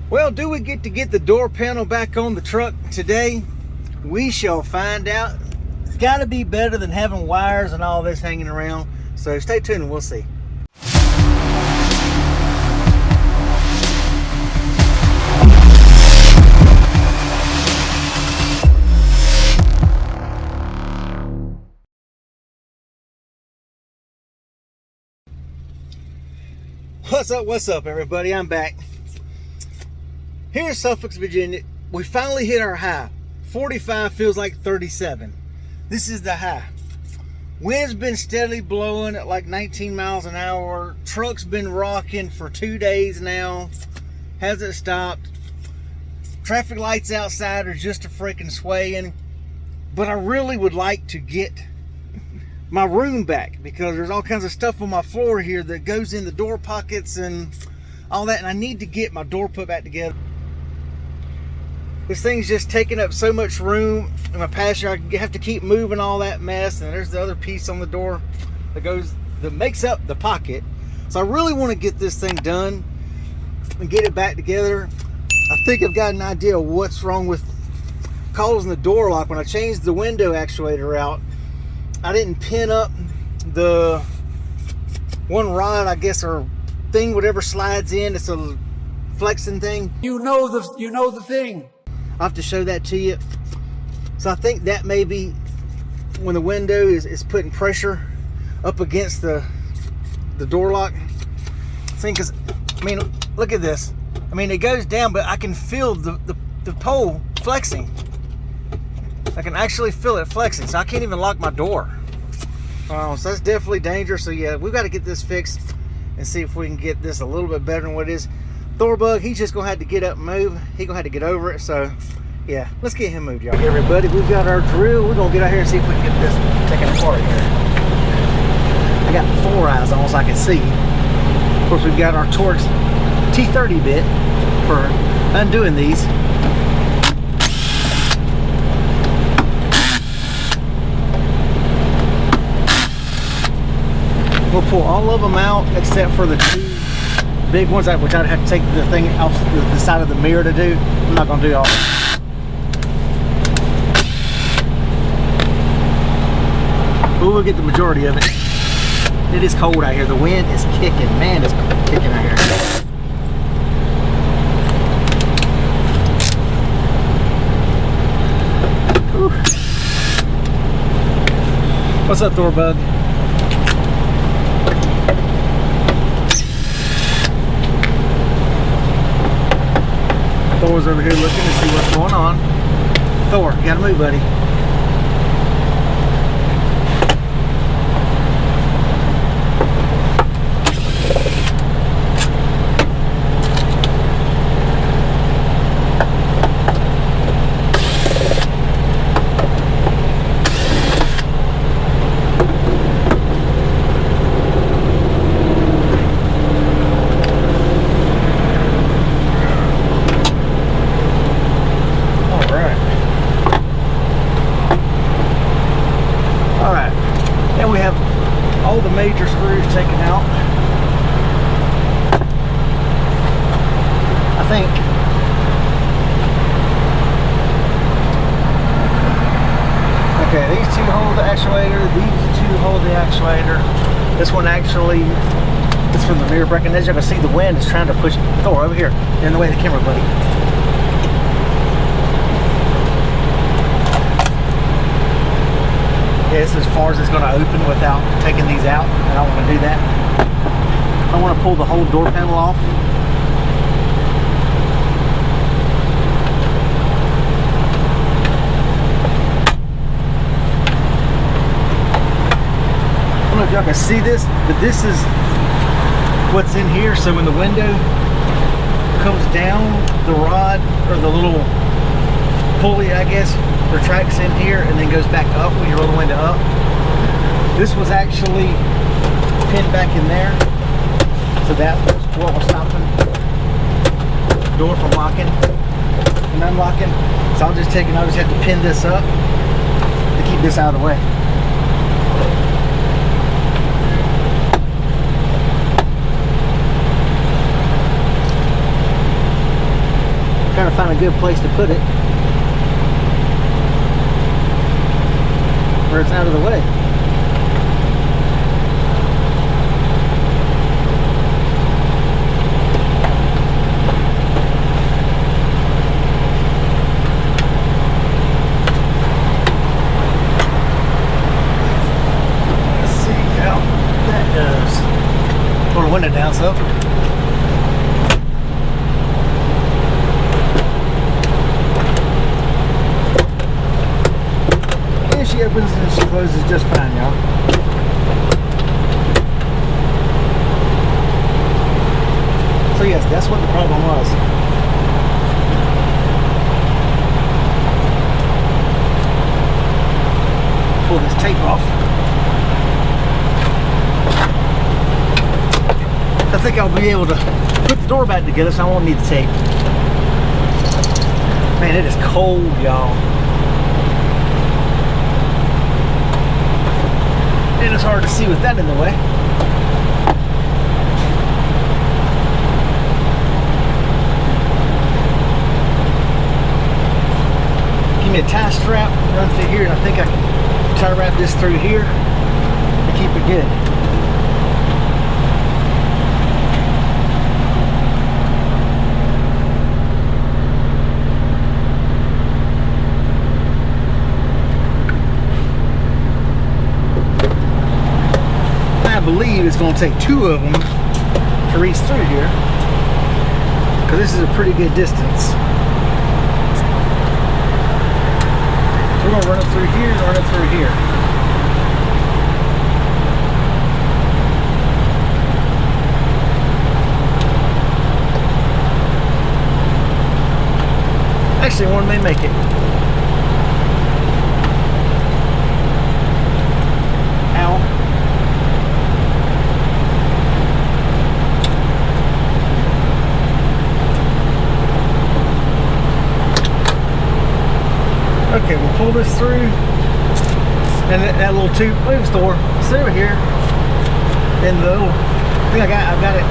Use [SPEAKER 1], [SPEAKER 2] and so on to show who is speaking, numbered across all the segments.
[SPEAKER 1] Well, do we get to get the door panel back on the truck today? We shall find out. It's got to be better than having wires and all this hanging around. So stay tuned and we'll see. What's up everybody? I'm back. Here in Suffolk, Virginia, we finally hit our high. 45 feels like 37. This is the high. Wind's been steadily blowing at like 19 miles an hour. Truck's been rocking for 2 days now. Hasn't stopped. Traffic lights outside are just a freaking swaying. But I really would like to get my room back because there's all kinds of stuff on my floor here that goes in the door pockets and all that, and I need to get my door put back together. This thing's just taking up so much room in my passenger. I have to keep moving all that mess, and there's the other piece on the door that makes up the pocket. So I really want to get this thing done and get it back together. I think I've got an idea of what's wrong with causing the door lock. When I changed the window actuator out, I didn't pin up the one rod, I guess, or thing, whatever slides in. It's a flexing thing. You know the thing. I'll have to show that to you. So I think that may be when the window is putting pressure up against the door lock thing. Because I mean, look at this. I mean, it goes down, but I can feel the pole flexing. I can actually feel it flexing, so I can't even lock my door. So that's definitely dangerous. So yeah, we've got to get this fixed and see if we can get this a little bit better than what it is. Thorbug, he's just gonna have to get up and move. He's gonna have to get over it. So yeah, let's get him moved, y'all. Okay, everybody, we've got our drill. We're gonna get out here and see if we can get this taken apart here. I got 4 eyes on so I can see. Of course, we've got our Torx T30 bit for undoing these. We'll pull all of them out except for the 2 big ones, which I'd have to take the thing off the side of the mirror to do. I'm not going to do all that. But we'll get the majority of it. It is cold out here. The wind is kicking. Man, it's kicking out here. Whew. What's up, Thorbug? Thor's over here looking to see what's going on. Thor, you gotta move, buddy. All the major screws taken out. I think. Okay, these 2 hold the actuator, these 2 hold the actuator. This one actually is from the mirror brake, and as you can see, the wind is trying to push Thor over here. You're in the way of the camera, buddy. Yeah, this is as far as it's going to open without taking these out. I don't want to do that. I want to pull the whole door panel off. I don't know if y'all can see this, but this is what's in here. So when the window comes down, the rod, or the little pulley, I guess, retracts in here and then goes back up when you roll the window up. This was actually pinned back in there, so that was what was stopping the door from locking and unlocking. So I'll just have to pin this up to keep this out of the way. Trying to find a good place to put it where it's out of the way. Let's see how that does. Pull the window down so. She opens and she closes just fine, y'all. So yes, that's what the problem was. Pull this tape off. I think I'll be able to put the door back together, so I won't need the tape. Man, it is cold, y'all. And it's hard to see with that in the way. Give me a tie strap, run through here, and I think I can tie wrap this through here and keep it good. I believe it's going to take 2 of them to reach through here, because this is a pretty good distance. So we're going to run it through here and run it through here. Actually, one may make it. Ow. Okay, we'll pull this through, and that little tube moves door. It's over here, and the little thing I've got it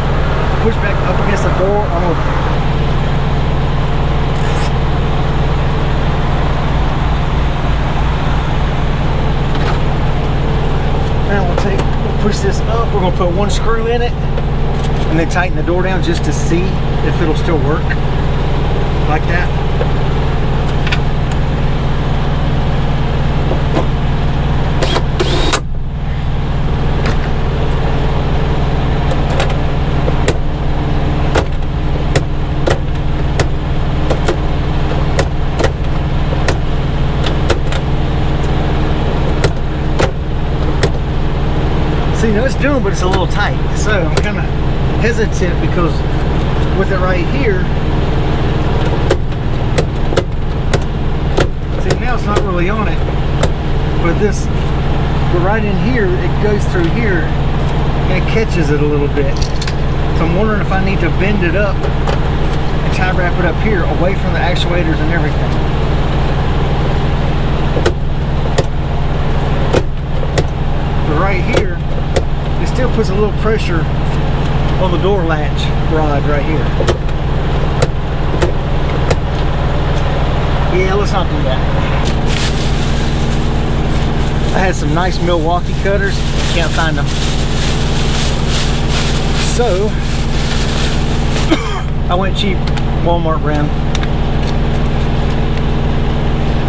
[SPEAKER 1] pushed back up against the door. Now we'll push this up. We're gonna put 1 screw in it, and then tighten the door down just to see if it'll still work like that. See, now it's doing, but it's a little tight. So I'm kind of hesitant because with it right here, see, now it's not really on it, but right in here, it goes through here and it catches it a little bit. So I'm wondering if I need to bend it up and tie wrap it up here away from the actuators and everything. But right here, it still puts a little pressure on the door latch rod right here. Yeah, let's not do that. I had some nice Milwaukee cutters, can't find them. So I went cheap, Walmart brand.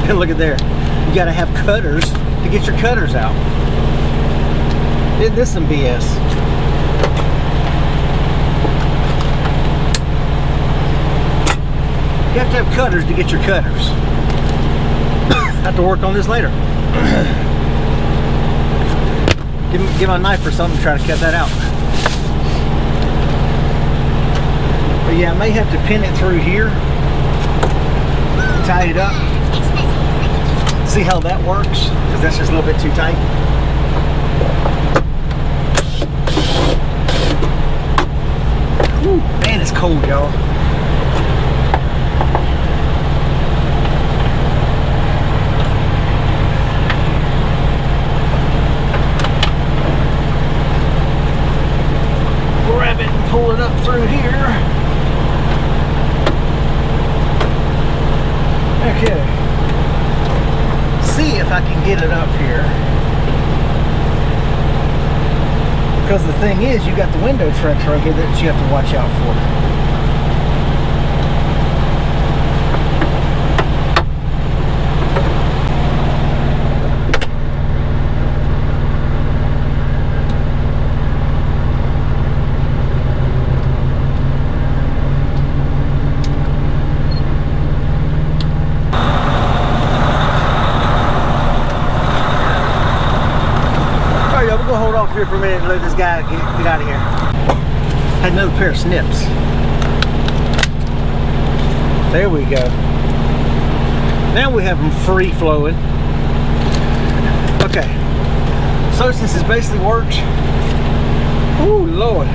[SPEAKER 1] And look at there, you gotta have cutters to get your cutters out. Isn't this some BS? You have to have cutters to get your cutters. I have to work on this later. Give my knife or something, try to cut that out. But yeah, I may have to pin it through here, tie it up, see how that works, because that's just a little bit too tight. Whew, man, it's cold, y'all. Grab it and pull it up through here. I can get it up here. Because the thing is, you got the window tracks right here that you have to watch out for. Here for a minute and let this guy get out of here. Had another pair of snips. There we go. Now we have them free flowing. Okay. So since it's basically worked, oh Lord.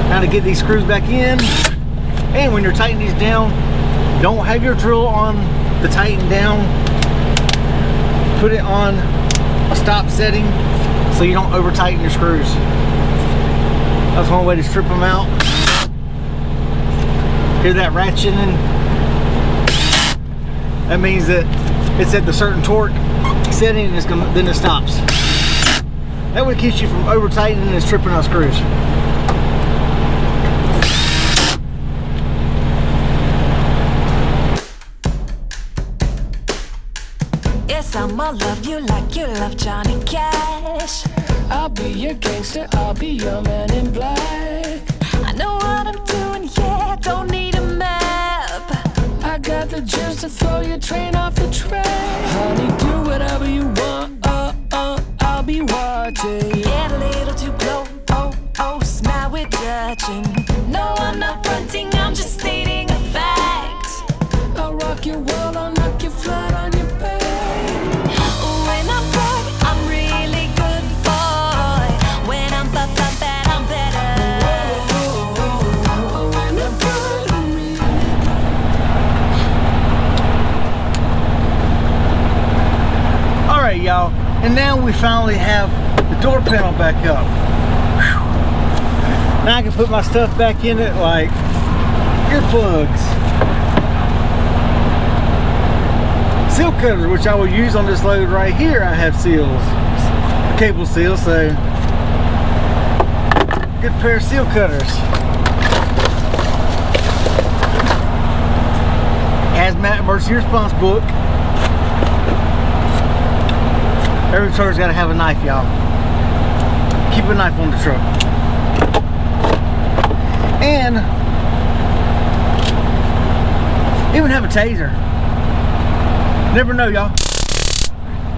[SPEAKER 1] Now to get these screws back in. And when you're tightening these down, don't have your drill on the tighten down. Put it on a stop setting, so you don't over tighten your screws. That's one way to strip them out. Hear that ratcheting? That means that it's at the certain torque setting and then it stops. That would keep you from over tightening and stripping out screws.
[SPEAKER 2] Yes, I'ma love you like you love Johnny Cash.
[SPEAKER 3] I'll be your gangster, I'll be your man in black.
[SPEAKER 2] I know what I'm doing, yeah, don't need a map.
[SPEAKER 3] I got the juice to throw your train off the track. Honey, do whatever you want, I'll be watching.
[SPEAKER 2] Get a little too close, oh, smile with touching. No, I'm not fronting, I'm just stating a fact.
[SPEAKER 3] I'll rock your world, I'll knock you flat on your back.
[SPEAKER 2] When I'm broke, I'm really good boy. When I'm bad, I'm better.
[SPEAKER 3] When I'm good, I'm really
[SPEAKER 1] good. Alright y'all, and now we finally have the door panel back up. Whew. Now I can put my stuff back in it like earplugs. Seal cutters, which I will use on this load right here. I have seals, cable seals, so good pair of seal cutters. Hazmat emergency response book. Every truck's got to have a knife, y'all. Keep a knife on the truck. And even have a taser. Never know, y'all.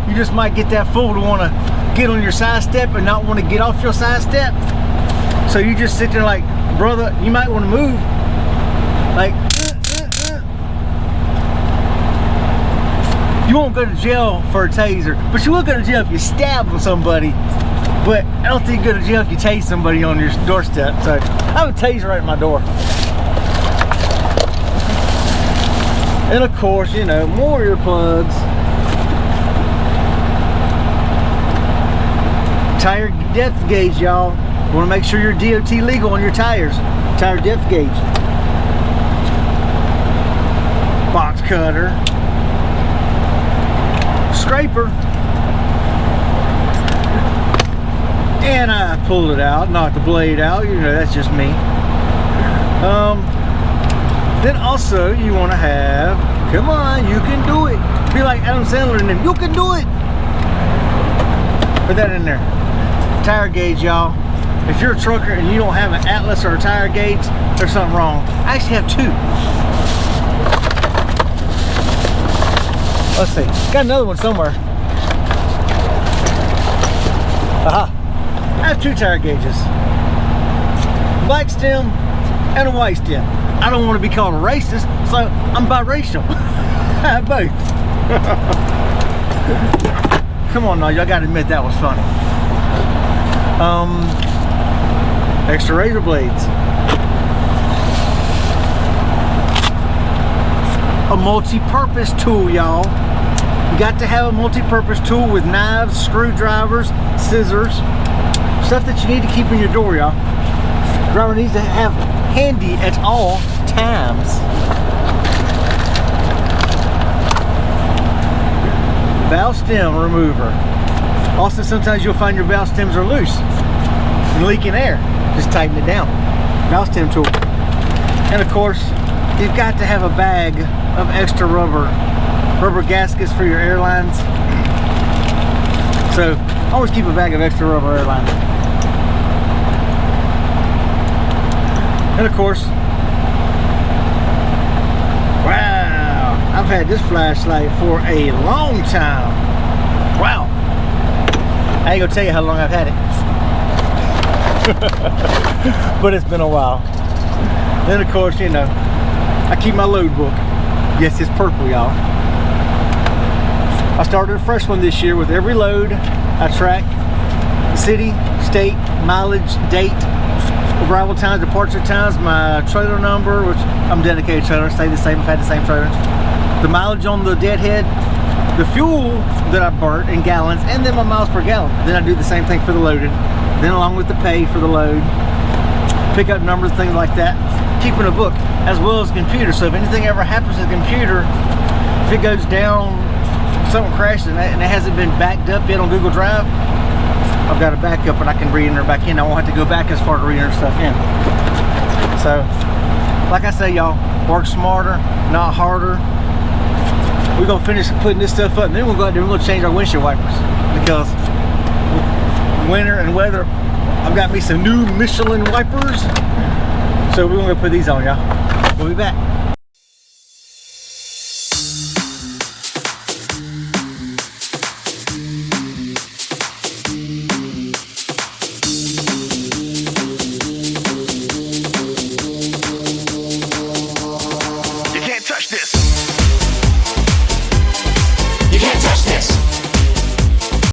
[SPEAKER 1] You just might get that fool to want to get on your side step and not want to get off your side step. So you just sit there like, brother, you might want to move. Like, You won't go to jail for a taser, but you will go to jail if you stab somebody. But I don't think you go to jail if you tase somebody on your doorstep. So I have a taser right at my door. And of course, you know, more earplugs. Tire depth gauge, y'all. Want to make sure you're DOT legal on your tires. Tire depth gauge. Box cutter. Scraper. And I pulled it out, knocked the blade out. You know, that's just me. Then also you want to have, come on, you can do it. Be like Adam Sandler and them, you can do it. Put that in there. Tire gauge, y'all. If you're a trucker and you don't have an Atlas or a tire gauge, there's something wrong. I actually have two. Let's see, got another one somewhere. Aha. I have two tire gauges. Black stem and a white stem. I don't want to be called a racist, so I'm biracial. I have both. Come on now, y'all gotta admit that was funny. Extra razor blades. A multi-purpose tool, y'all. You got to have a multi-purpose tool with knives, screwdrivers, scissors, stuff that you need to keep in your door, y'all. Driver needs to have handy at all times. valve stem remover. Also, sometimes you'll find your valve stems are loose and leaking air. Just tighten it down. Valve stem tool. And of course, you've got to have a bag of extra rubber gaskets for your airlines. So always keep a bag of extra rubber airlines. And of course, wow, I've had this flashlight for a long time. Wow. I ain't gonna tell you how long I've had it. But it's been a while. Then of course, you know, I keep my load book. Yes, it's purple, y'all. I started a fresh one this year. With every load, I track city, state, mileage, date, arrival times, departure times, my trailer number, which I'm dedicated trailer, stay the same, I've had the same trailer, the mileage on the deadhead, the fuel that I burnt in gallons, and then my miles per gallon. Then I do the same thing for the loaded, then along with the pay for the load, pick up numbers, things like that, keeping a book, as well as a computer. So if anything ever happens to the computer, if it goes down, something crashes and it hasn't been backed up yet on Google Drive, I've got a backup and I can re-enter back in. I won't have to go back as far to re-enter stuff in. So, like I say, y'all, work smarter, not harder. We're gonna finish putting this stuff up, and then we'll go out there and we're gonna change our windshield wipers, because winter and weather, I've got me some new Michelin wipers. So we're gonna put these on, y'all. We'll be back.
[SPEAKER 2] You can't touch this.